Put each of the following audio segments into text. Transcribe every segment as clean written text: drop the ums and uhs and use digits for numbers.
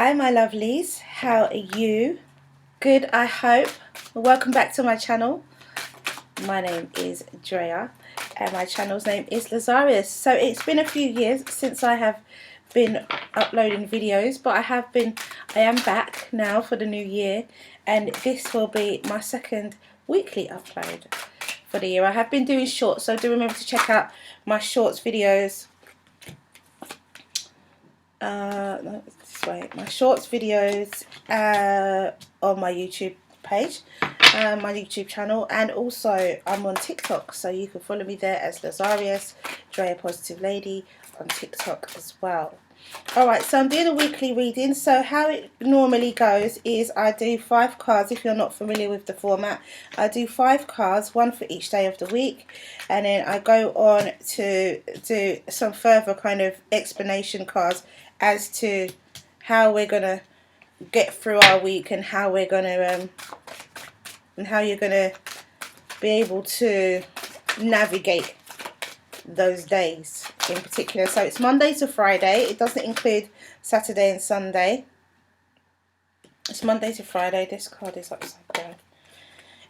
Hi my lovelies, how are you? Good, I hope. Welcome back to my channel. My name is Drea and my channel's name is Lazarius. So it's been a few years since I have been uploading videos, but I am back now for the new year, and this will be my second weekly upload for the year. I have been doing shorts, so do remember to check out my shorts videos. No, this way. My shorts videos on my YouTube page, my YouTube channel, and also I'm on TikTok, so you can follow me there as Lazarius, Dreahpositivelady on TikTok as well. Alright, so I'm doing a weekly reading. So how it normally goes is I do 5 cards. If you're not familiar with the format, I do 5 cards, one for each day of the week, and then I go on to do some further kind of explanation cards as to how we're gonna get through our week and how we're gonna and how you're gonna be able to navigate those days in particular. So it's Monday to Friday. It doesn't include Saturday and Sunday. It's Monday to Friday. This card is upside down.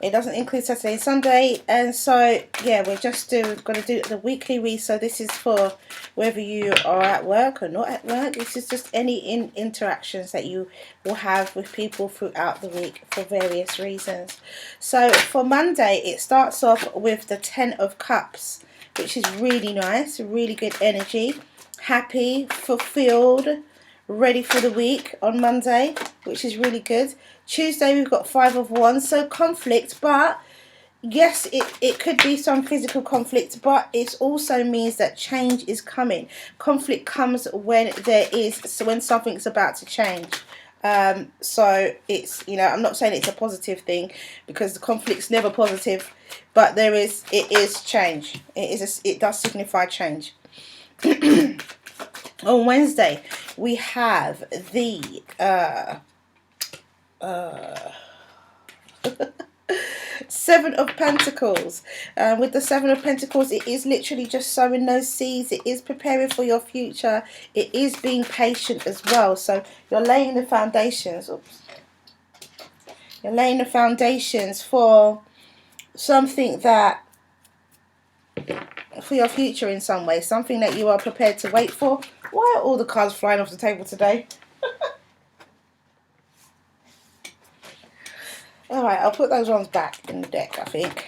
It doesn't include Saturday and Sunday, and so yeah, we're just going to do the weekly read. So this is for whether you are at work or not at work. This is just any interactions that you will have with people throughout the week for various reasons. So for Monday, it starts off with the 10 of Cups, which is really nice, really good energy, happy, fulfilled, ready for the week on Monday, which is really good. Tuesday we've got 5 of Wands, so conflict, but yes, it could be some physical conflict, but it also means that change is coming. Conflict comes when when something's about to change. So it's, you know, I'm not saying it's a positive thing, because the conflict's never positive, but it is change. It does signify change. On Wednesday we have the Seven of Pentacles. With the Seven of Pentacles, it is literally just sowing those seeds. It is preparing for your future. It is being patient as well. So you're laying the foundations. Oops. You're laying the foundations for something that, for your future in some way. Something that you are prepared to wait for. Why are all the cards flying off the table today? Alright, I'll put those ones back in the deck, I think.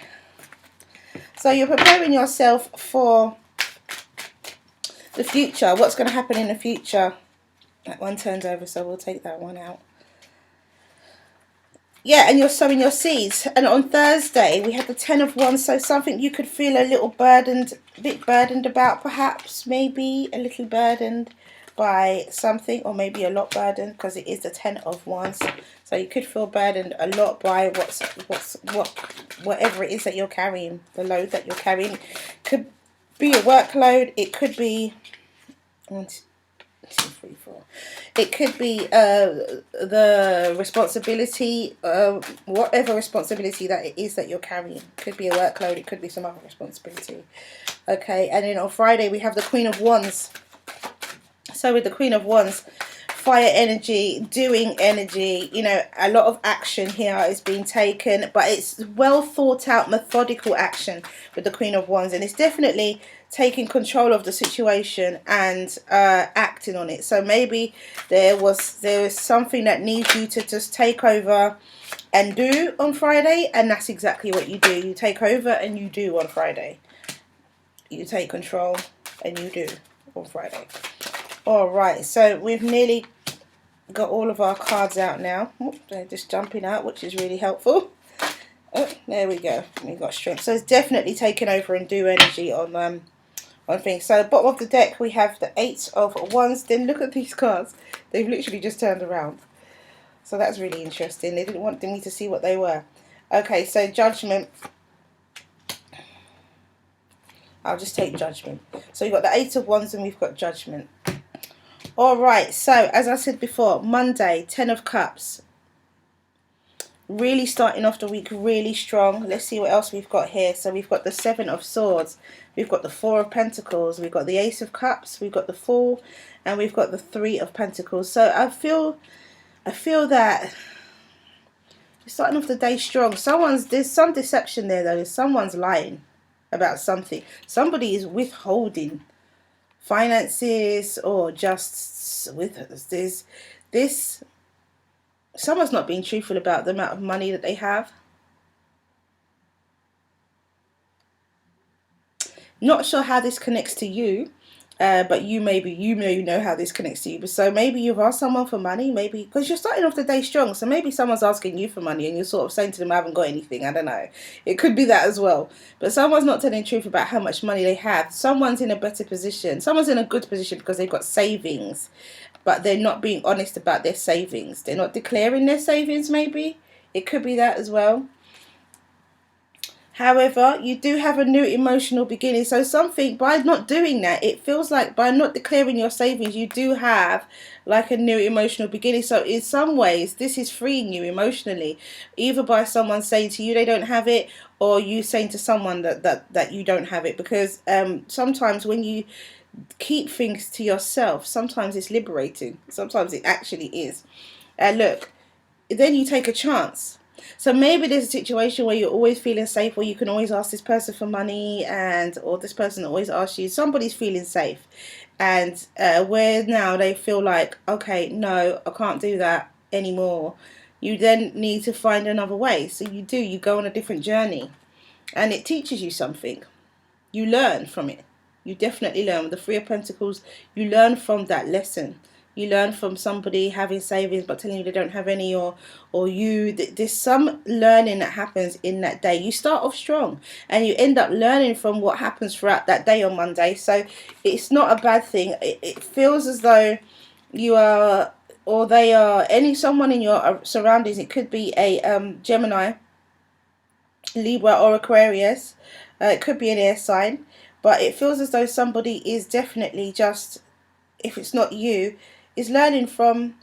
So you're preparing yourself for the future. What's going to happen in the future? That one turns over, so we'll take that one out. Yeah, and you're sowing your seeds. And on Thursday, we had the 10 of Wands. So something you could feel a little burdened, a bit burdened about, perhaps. Maybe a little burdened by something, or maybe a lot burdened, because it is the 10 of Wands. So you could feel burdened a lot by whatever it is that you're carrying. The load that you're carrying could be a workload. It could be 1, 2, 3, 4. It could be the responsibility, whatever responsibility that it is that you're carrying. It could be a workload. It could be some other responsibility. Okay, and then on Friday we have the Queen of Wands. So with the Queen of Wands, fire energy, doing energy, you know, a lot of action here is being taken, but it's well thought out, methodical action with the Queen of Wands, and it's definitely taking control of the situation and acting on it. So maybe there is something that needs you to just take over and do on Friday, and that's exactly what you do. You take over and you do on Friday. You take control and you do on Friday. Alright, so we've nearly got all of our cards out now. Oh, they're just jumping out, which is really helpful. Oh, there we go. We've got strength. So it's definitely taking over and do energy on things. So bottom of the deck we have the 8 of Wands. Then look at these cards. They've literally just turned around. So that's really interesting. They didn't want me to see what they were. Okay, so Judgment. I'll just take Judgment. So you've got the 8 of Wands and we've got Judgment. Alright, so as I said before, Monday, 10 of Cups. really starting off the week really strong. Let's see what else we've got here. So we've got the Seven of Swords, we've got the Four of Pentacles, we've got the Ace of Cups, we've got the Fool, and we've got the Three of Pentacles. So I feel that you're starting off the day strong. There's some deception there though. Someone's lying about something. Somebody is withholding finances, or just with this. Someone's not being truthful about the amount of money that they have. Not sure how this connects to you, but you may know how this connects to you. But so maybe you've asked someone for money, maybe because you're starting off the day strong. So maybe someone's asking you for money, and you're sort of saying to them, "I haven't got anything." I don't know. It could be that as well. But someone's not telling the truth about how much money they have. Someone's in a better position. Someone's in a good position because they've got savings, but they're not being honest about their savings. They're not declaring their savings. Maybe it could be that as well. However, you do have a new emotional beginning. So something, by not doing that, it feels like by not declaring your savings, you do have like a new emotional beginning. So in some ways, this is freeing you emotionally, either by someone saying to you they don't have it, or you saying to someone that you don't have it. Because sometimes when you keep things to yourself, sometimes it's liberating. Sometimes it actually is. Look, then you take a chance. So maybe there's a situation where you're always feeling safe, where you can always ask this person for money, or this person always asks you. Somebody's feeling safe, and where now they feel like, okay, no, I can't do that anymore. You then need to find another way. So you go on a different journey, and it teaches you something. You learn from it. You definitely learn. With the Three of Pentacles, you learn from that lesson. You learn from somebody having savings but telling you they don't have any, or there's some learning that happens in that day. You start off strong and you end up learning from what happens throughout that day on Monday. So it's not a bad thing. It feels as though you are, or they are, someone in your surroundings. It could be a Gemini, Libra, or Aquarius. It could be an air sign, but it feels as though somebody is definitely just, if it's not you, is learning from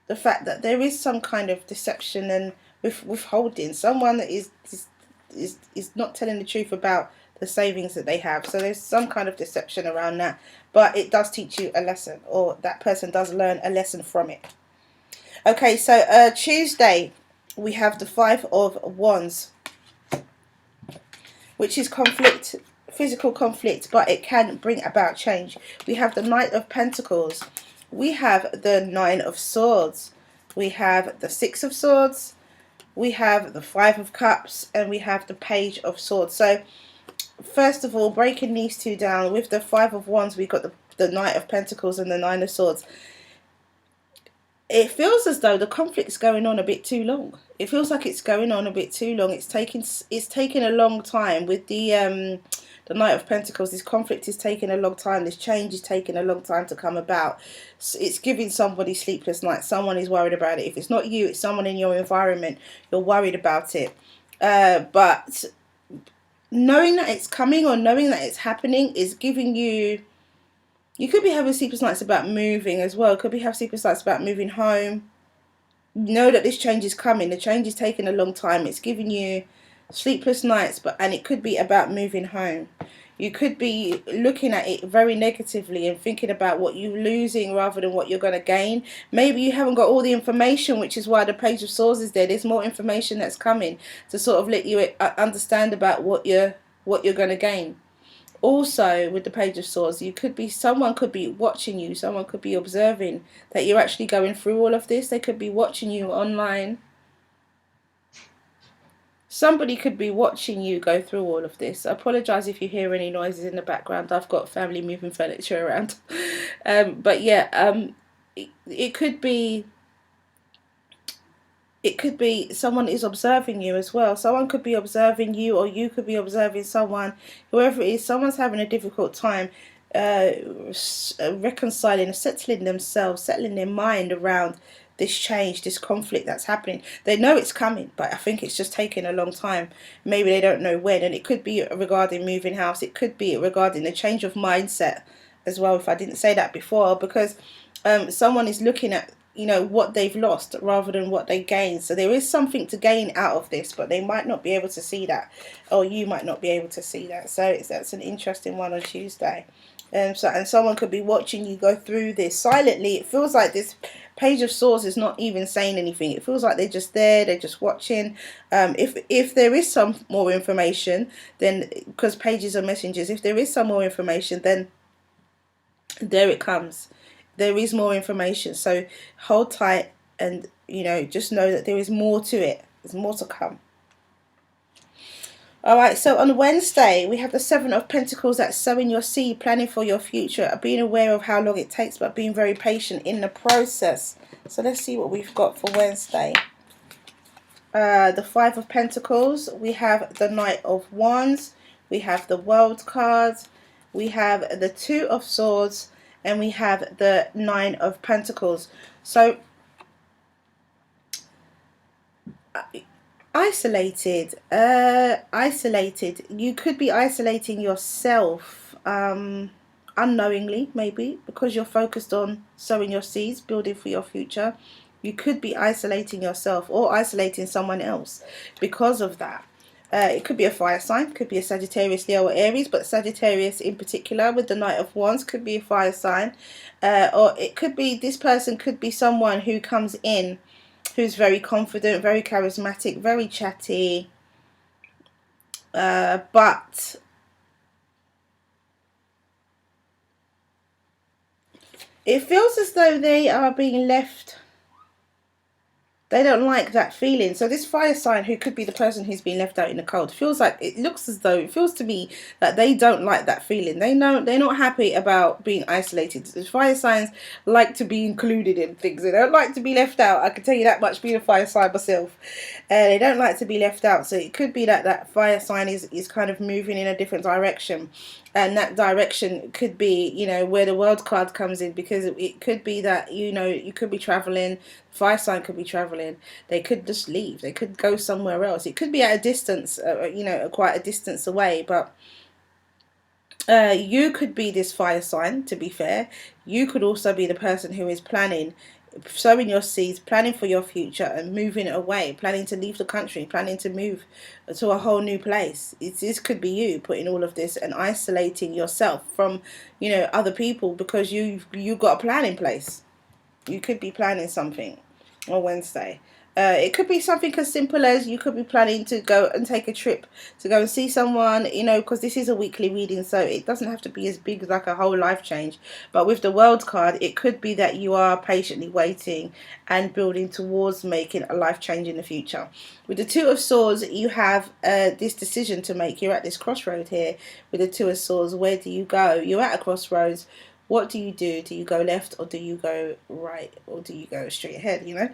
the fact that there is some kind of deception and withholding. Someone that is not telling the truth about the savings that they have. So there's some kind of deception around that, but it does teach you a lesson, or that person does learn a lesson from it. Okay, so Tuesday we have the Five of Wands, which is conflict, physical conflict, but it can bring about change. We have the Knight of Pentacles, we have the Nine of Swords, we have the Six of Swords, we have the Five of Cups, and we have the Page of Swords. So first of all, breaking these two down, with the Five of Wands, we've got the Knight of Pentacles and the Nine of Swords. It feels as though the conflict's going on a bit too long. It feels like it's going on a bit too long. It's taking a long time with the Knight of Pentacles. This conflict is taking a long time. This change is taking a long time to come about. It's giving somebody sleepless nights. Someone is worried about it. If it's not you, it's someone in your environment. You're worried about it. But knowing that it's coming, or knowing that it's happening, is giving you... You could be having sleepless nights about moving as well. Could be having sleepless nights about moving home. Know that this change is coming. The change is taking a long time. It's giving you sleepless nights, and it could be about moving home. You could be looking at it very negatively and thinking about what you're losing rather than what you're going to gain. Maybe you haven't got all the information, which is why the Page of Swords is there. There's more information that's coming to sort of let you understand about what you're going to gain. Also, with the Page of Swords, someone could be watching you. Someone could be observing that you're actually going through all of this. They could be watching you online. Somebody could be watching you go through all of this. I apologise if you hear any noises in the background. I've got family moving furniture around. But yeah, it could be... It could be someone is observing you as well. Someone could be observing you, or you could be observing someone. Whoever it is, someone's having a difficult time reconciling, settling themselves, settling their mind around this change, this conflict that's happening. They know it's coming, but I think it's just taking a long time. Maybe they don't know when. And it could be regarding moving house. It could be regarding the change of mindset as well, if I didn't say that before, because someone is looking at you know, what they've lost rather than what they gained. So there is something to gain out of this, but they might not be able to see that, or you might not be able to see that. So that's an interesting one on Tuesday. And someone could be watching you go through this silently. It feels like this Page of Swords is not even saying anything. It feels like they're just there, they're just watching. If there is some more information, then, because pages are messengers, if there is some more information, then there it comes. There is more information. So hold tight, and, you know, just know that there is more to it. There's more to come. Alright, so on Wednesday, we have the Seven of Pentacles. That's sowing your seed, planning for your future, being aware of how long it takes, but being very patient in the process. So let's see what we've got for Wednesday. The Five of Pentacles. We have the Knight of Wands. We have the World card. We have the Two of Swords. And we have the Nine of Pentacles. So isolated. You could be isolating yourself unknowingly, maybe, because you're focused on sowing your seeds, building for your future. You could be isolating yourself or isolating someone else because of that. It could be a fire sign, could be a Sagittarius, Leo, or Aries, but Sagittarius in particular with the Knight of Wands could be a fire sign. Or it could be, this person could be someone who comes in who's very confident, very charismatic, very chatty, but it feels as though they are being left. They don't like that feeling. So this fire sign, who could be the person who's been left out in the cold, feels like, it looks as though, it feels to me that they don't like that feeling. They know they're not happy about being isolated. The fire signs like to be included in things. They don't like to be left out. I can tell you that much, being a fire sign myself. They don't like to be left out. So it could be that that fire sign is kind of moving in a different direction. And that direction could be, you know, where the World card comes in, because it could be that, you know, you could be traveling, fire sign could be traveling, they could just leave, they could go somewhere else. It could be at a distance, you know, quite a distance away, but you could be this fire sign, to be fair. You could also be the person who is planning, sowing your seeds, planning for your future and moving away, planning to leave the country, planning to move to a whole new place. This could be you putting all of this and isolating yourself from, you know, other people, because you've got a plan in place. You could be planning something on Wednesday. It could be something as simple as you could be planning to go and take a trip to go and see someone, you know, because this is a weekly reading, so it doesn't have to be as big as like a whole life change. But with the World card, it could be that you are patiently waiting and building towards making a life change in the future. With the Two of Swords, you have this decision to make. You're at this crossroad here with the Two of Swords. Where do you go? You're at a crossroads. What do you do? Do you go left, or do you go right, or do you go straight ahead, you know?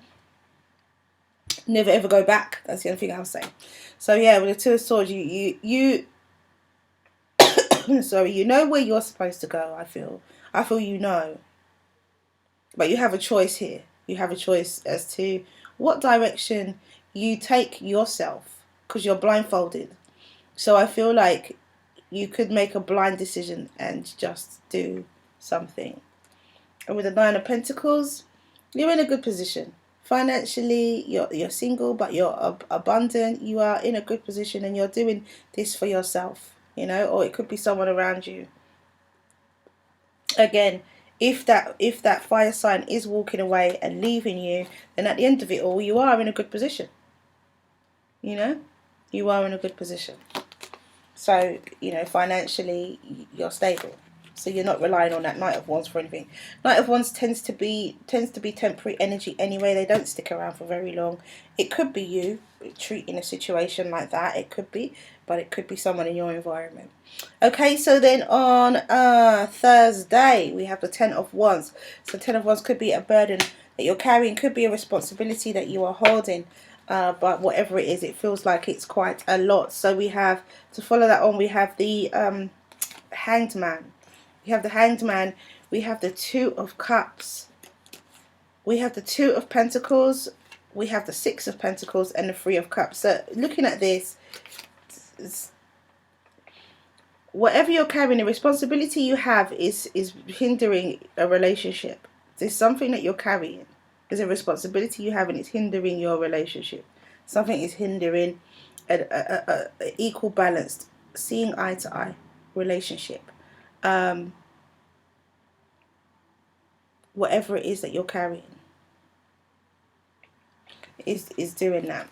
Never ever go back. That's the only thing I'll say. So yeah, with the Two of Swords, you sorry, you know where you're supposed to go. I feel you know, but you have a choice here. You have a choice as to what direction you take yourself, because you're blindfolded. So I feel like you could make a blind decision and just do something. And with the Nine of Pentacles, you're in a good position. Financially, you're single, but you're abundant. You are in a good position, and you're doing this for yourself, you know, or it could be someone around you. Again, if that fire sign is walking away and leaving you, then at the end of it all, you are in a good position. You know, you are in a good position. So, you know, financially, you're stable. So you're not relying on that Knight of Wands for anything. Knight of Wands tends to be temporary energy anyway. They don't stick around for very long. It could be you treating a situation like that. It could be, but it could be someone in your environment. Okay, so then on Thursday, we have the Ten of Wands. So Ten of Wands could be a burden that you're carrying, could be a responsibility that you are holding. But whatever it is, it feels like it's quite a lot. So we have, to follow that on, we have the Hanged Man. We have the Hanged Man. We have the Two of Cups. We have the Two of Pentacles. We have the Six of Pentacles and the Three of Cups. So looking at this, whatever you're carrying, the responsibility you have is hindering a relationship. There's something that you're carrying. There's a responsibility you have, and it's hindering your relationship. Something is hindering a equal balanced, seeing eye to eye relationship. Whatever it is that you're carrying is doing that.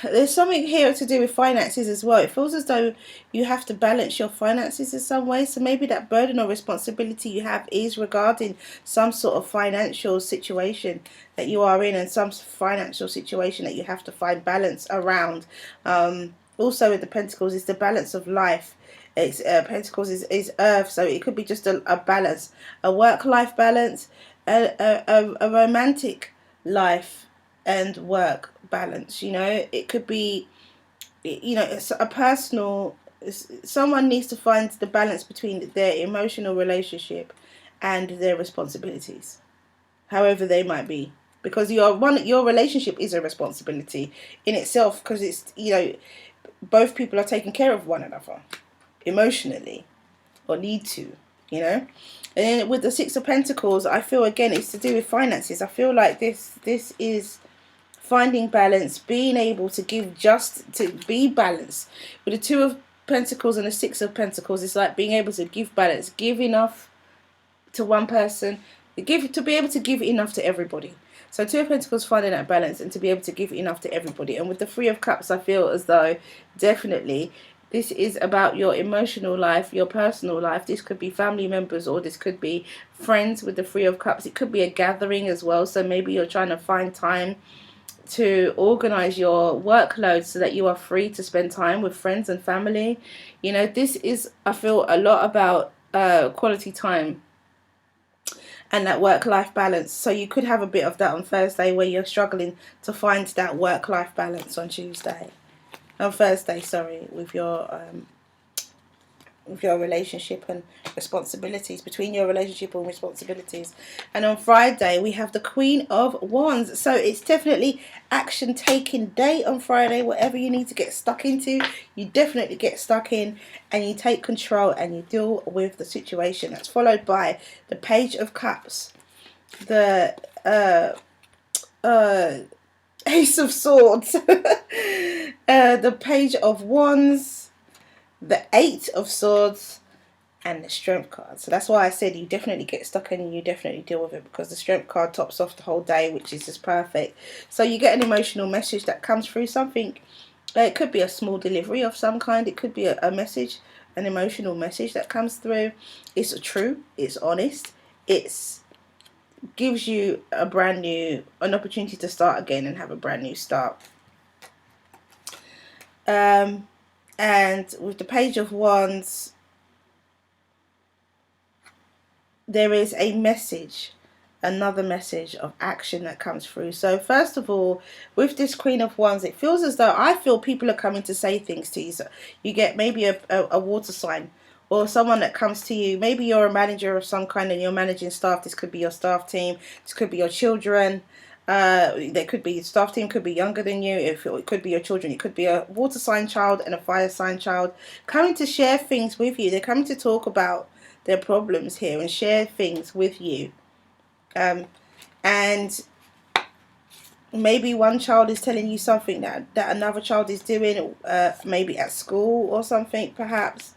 There's something here to do with finances as well. It feels as though you have to balance your finances in some way. So maybe that burden or responsibility you have is regarding some sort of financial situation that you are in, and some financial situation that you have to find balance around. Also with the Pentacles is the balance of life. It's Pentacles is Earth, so it could be just a balance, a work-life balance, a romantic life and work balance. You know, it could be, you know, it's a personal, someone needs to find the balance between their emotional relationship and their responsibilities, however they might be, because your relationship is a responsibility in itself, because it's, you know, both people are taking care of one another emotionally, or need to, you know. And then with the Six of Pentacles, I feel again it's to do with finances. I feel like this is finding balance, being able to give, just to be balanced. With the Two of Pentacles and the Six of Pentacles, it's like being able to give balance, give enough to one person, to be able to give enough to everybody. So Two of Pentacles, finding that balance and to be able to give enough to everybody. And with the Three of Cups, I feel as though definitely this is about your emotional life, your personal life. This could be family members, or this could be friends with the Three of Cups. It could be a gathering as well. So maybe you're trying to find time to organize your workload so that you are free to spend time with friends and family. You know, this is, I feel, a lot about quality time and that work-life balance. So you could have a bit of that on Thursday, where you're struggling to find that work-life balance on Thursday, sorry, with your relationship and responsibilities, between your relationship and responsibilities. And on Friday we have the Queen of Wands, so it's definitely action taking day on Friday. Whatever you need to get stuck into, you definitely get stuck in, and you take control and you deal with the situation. That's followed by the Page of Cups, the Ace of Swords, the Page of Wands, the Eight of Swords, and the Strength card. So that's why I said you definitely get stuck in and you definitely deal with it, because the Strength card tops off the whole day, which is just perfect. So you get an emotional message that comes through, something. It could be a small delivery of some kind. It could be a message, an emotional message that comes through. It's true. It's honest. It's gives you an opportunity to start again and have a brand new start. And with the Page of Wands, there is a message, another message of action that comes through. So first of all, with this Queen of Wands, it feels as though, I feel people are coming to say things to you. So you get maybe a water sign, or someone that comes to you. Maybe you're a manager of some kind and you're managing staff. This could be your staff team. This could be your children. There could be staff team, could be younger than you. It could be your children. It could be a water sign child and a fire sign child coming to share things with you. They're coming to talk about their problems here and share things with you. And maybe one child is telling you something that another child is doing, maybe at school or something, perhaps.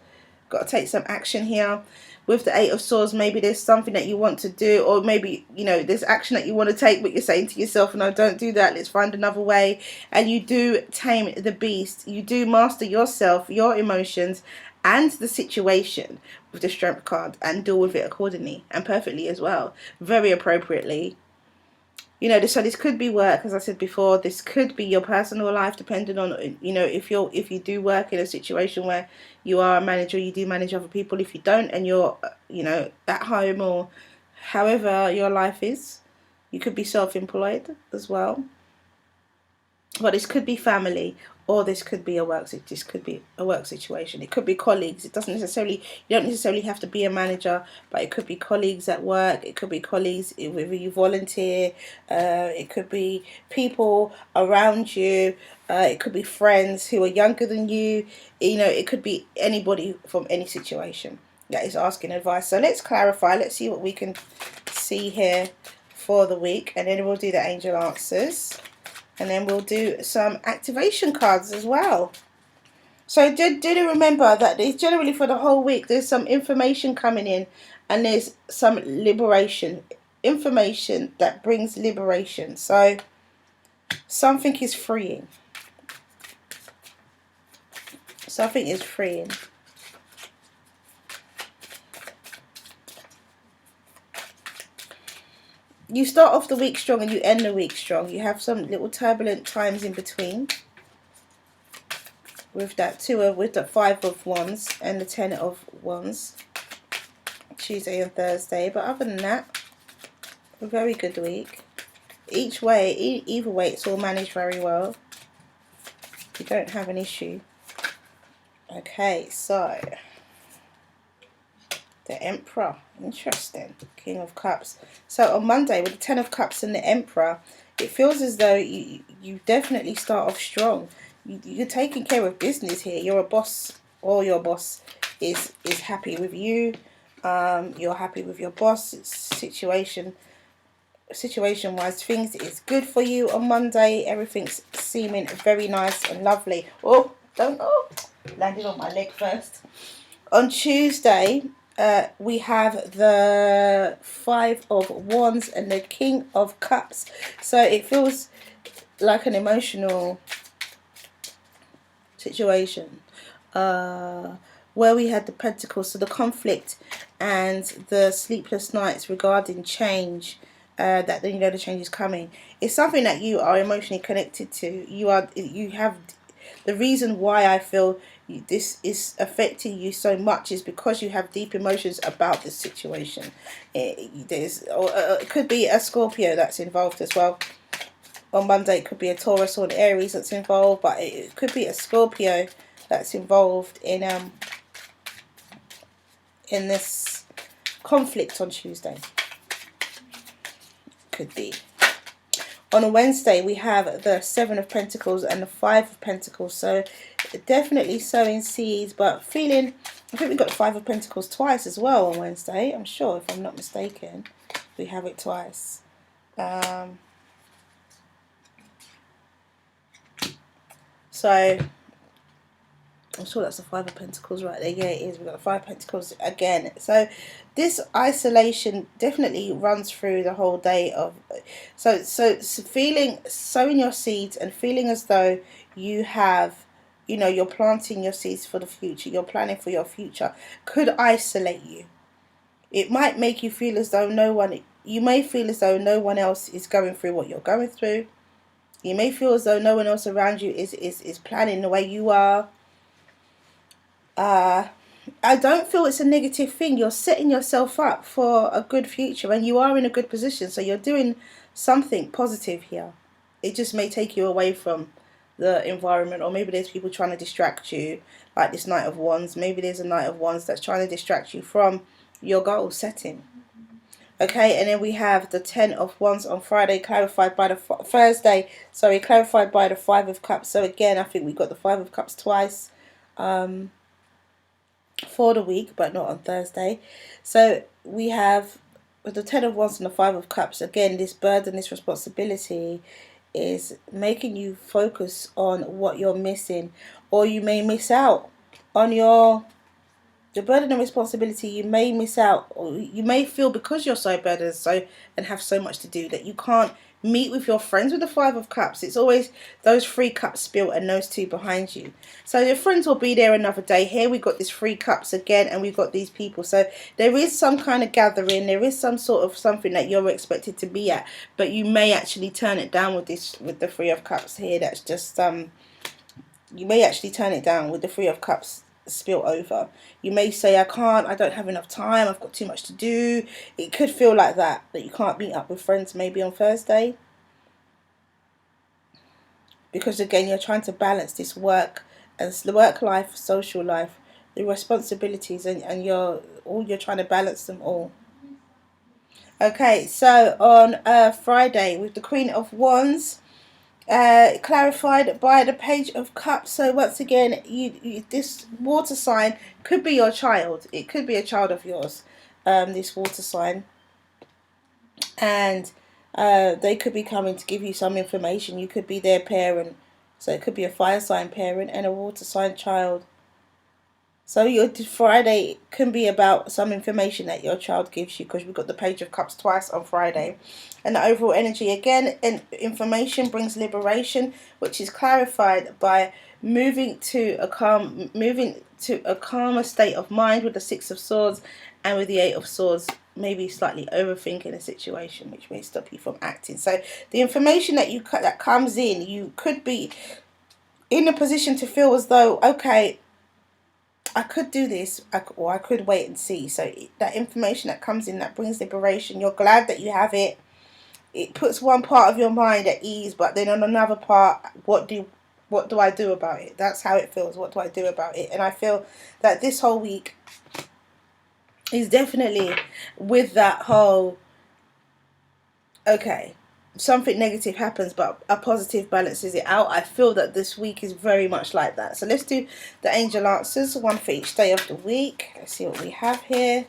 Got to take some action here. With the Eight of Swords, maybe there's something that you want to do, or maybe, you know, there's action that you want to take, but you're saying to yourself, no, don't do that, let's find another way. And you do tame the beast. You do master yourself, your emotions, and the situation with the Strength card, and deal with it accordingly and perfectly as well, very appropriately. You know, so this could be work, as I said before. This could be your personal life, depending on, you know, if you do work in a situation where you are a manager, you do manage other people. If you don't, and you're, you know, at home, or however your life is, you could be self-employed as well. But this could be family, or this could be a work situation. It could be colleagues. It doesn't necessarily, you don't necessarily have to be a manager, but it could be colleagues at work. It could be colleagues whether you volunteer. It could be people around you. It could be friends who are younger than you. You know, it could be anybody from any situation that is asking advice. So let's clarify. Let's see what we can see see here for the week, and then we'll do the angel answers, and then we'll do some activation cards as well. So do remember that it's generally for the whole week. There's some information coming in, and there's some liberation. Information that brings liberation. So something is freeing. Something is freeing. You start off the week strong and you end the week strong. You have some little turbulent times in between. With that with the 5 of Wands and the 10 of Wands. Tuesday and Thursday. But other than that, a very good week. Either way, it's all managed very well. You don't have an issue. Okay, so the Emperor, interesting. King of Cups. So on Monday with the 10 of Cups and the Emperor, it feels as though you definitely start off strong. You're taking care of business here. You're a boss, or your boss is happy with you. You're happy with your boss. Situation wise, things is good for you on Monday. Everything's seeming very nice and lovely. Oh, don't know. Landed on my leg first. On Tuesday, we have the 5 of Wands and the King of Cups. So it feels like an emotional situation where we had the Pentacles, so the conflict and the sleepless nights regarding change. That you know the change is coming. It's something that you are emotionally connected to. You have the reason why I feel this is affecting you so much is because you have deep emotions about this situation. It could be a Scorpio that's involved as well. On Monday it could be a Taurus or an Aries that's involved, but it could be a Scorpio that's involved in this conflict on Tuesday. Could be. On a Wednesday we have the 7 of Pentacles and the 5 of Pentacles, so definitely sowing seeds, but feeling, I think we got the 5 of Pentacles twice as well on Wednesday. I'm sure, if I'm not mistaken, we have it twice. So I'm sure that's the 5 of Pentacles right there. Yeah, it is. We've got the 5 of Pentacles again. So this isolation definitely runs through the whole day of. So feeling, sowing your seeds and feeling as though you have, you know, you're planting your seeds for the future. You're planning for your future. Could isolate you. It might make you feel as though you may feel as though no one else is going through what you're going through. You may feel as though no one else around you is planning the way you are. I don't feel it's a negative thing. You're setting yourself up for a good future and you are in a good position. So you're doing something positive here. It just may take you away from the environment, or maybe there's people trying to distract you, like this Knight of Wands. Maybe there's a Knight of Wands that's trying to distract you from your goal setting. Okay, and then we have the 10 of Wands on Friday, clarified by the Thursday. Sorry, clarified by the 5 of Cups. So again, I think we got the 5 of Cups twice. For the week, but not on Thursday. So we have with the 10 of Wands and the 5 of Cups, again, this burden, this responsibility is making you focus on what you're missing, or you may miss out on the burden and responsibility. You may miss out, or you may feel because you're so burdened and have so much to do that you can't meet with your friends. With the 5 of Cups, it's always those 3 cups spilled and those 2 behind you. So your friends will be there another day. Here we got this 3 cups again, and we've got these people. So there is some kind of gathering. There is some sort of something that you're expected to be at, but you may actually turn it down with the 3 of Cups here. That's just you may actually turn it down with the 3 of Cups spill over. You may say, I don't have enough time, I've got too much to do. It could feel like that you can't meet up with friends maybe on Thursday, because again you're trying to balance this work life, social life, the responsibilities, and you're trying to balance them all. Okay, so on Friday with the Queen of Wands, clarified by the Page of Cups. So once again, this water sign could be your child. It could be a child of yours, this water sign. and they could be coming to give you some information. You could be their parent, so it could be a fire sign parent and a water sign child. So your Friday can be about some information that your child gives you, because we've got the Page of Cups twice on Friday. And the overall energy again, information brings liberation, which is clarified by moving to a calmer state of mind with the Six of Swords, and with the Eight of Swords, maybe slightly overthinking a situation, which may stop you from acting. So the information that comes in, you could be in a position to feel as though, okay, I could do this, or I could wait and see. So that information that comes in, that brings liberation. You're glad that you have it. It puts one part of your mind at ease, but then on another part, what do I do about it? That's how it feels. What do I do about it? And I feel that this whole week is definitely with that whole, okay, something negative happens but a positive balances it out. I feel that this week is very much like that. So let's do the angel answers, one for each day of the week. Let's see what we have here.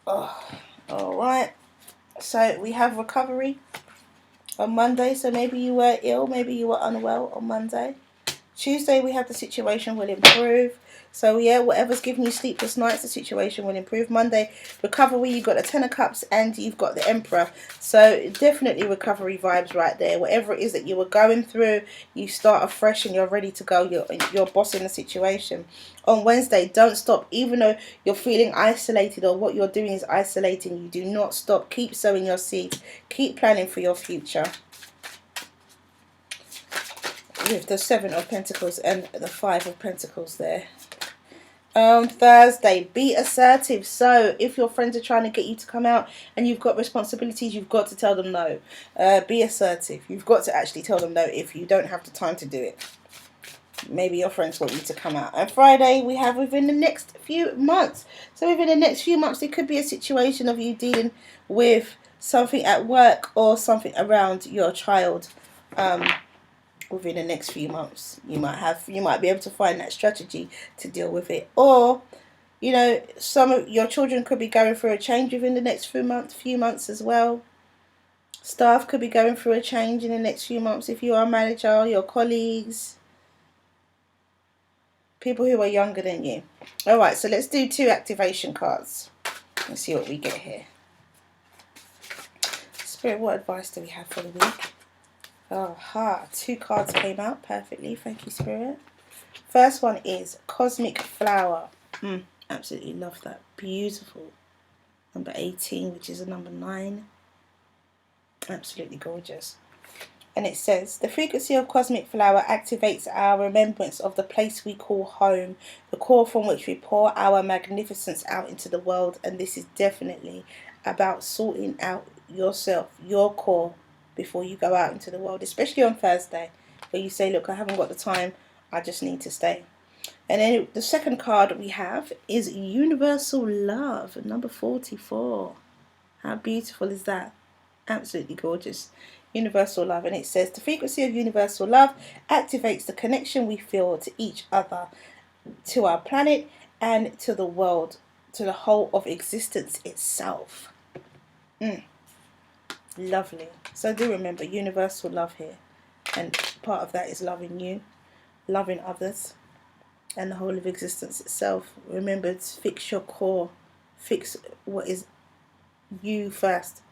Oh, all right, so we have recovery on Monday. So maybe you were ill, maybe you were unwell on Monday. Tuesday we have the situation will improve. So yeah, whatever's giving you sleepless nights, the situation will improve. Monday, recovery, you've got the Ten of Cups and you've got the Emperor. So definitely recovery vibes right there. Whatever it is that you were going through, you start afresh and you're ready to go. You're bossing the situation. On Wednesday, don't stop. Even though you're feeling isolated or what you're doing is isolating, you do not stop. Keep sowing your seeds. Keep planning for your future. With the Seven of Pentacles and the Five of Pentacles there. Thursday, be assertive. So if your friends are trying to get you to come out and you've got responsibilities, you've got to tell them no. Be assertive. You've got to actually tell them no if you don't have the time to do it. Maybe your friends want you to come out. And Friday, we have within the next few months. So within the next few months, it could be a situation of you dealing with something at work or something around your child. Within the next few months, you might be able to find that strategy to deal with it. Or, you know, some of your children could be going through a change within the next few months as well. Staff could be going through a change in the next few months. If you are a manager, your colleagues, people who are younger than you. All right, so let's do 2 activation cards. Let's see what we get here. Spirit, what advice do we have for the week? Aha, 2 cards came out perfectly. Thank you, Spirit. First one is Cosmic Flower. Absolutely love that. Beautiful. Number 18, which is a number 9. Absolutely gorgeous. And it says, the frequency of Cosmic Flower activates our remembrance of the place we call home, the core from which we pour our magnificence out into the world. And this is definitely about sorting out yourself, your core, before you go out into the world, especially on Thursday, where you say, look, I haven't got the time, I just need to stay. And then the second card we have is Universal Love, number 44. How beautiful is that? Absolutely gorgeous. Universal Love. And it says, the frequency of Universal Love activates the connection we feel to each other, to our planet, and to the world, to the whole of existence itself. Lovely. So do remember, universal love here, and part of that is loving you, loving others, and the whole of existence itself. Remember to fix your core, fix what is you first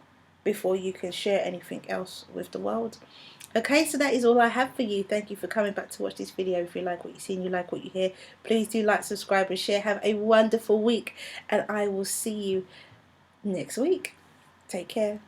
before you can share anything else with the world. Okay, so that is all I have for you. Thank you for coming back to watch this video. If you like what you see and you like what you hear, please do like, subscribe and share. Have a wonderful week, and I will see you next week. Take care.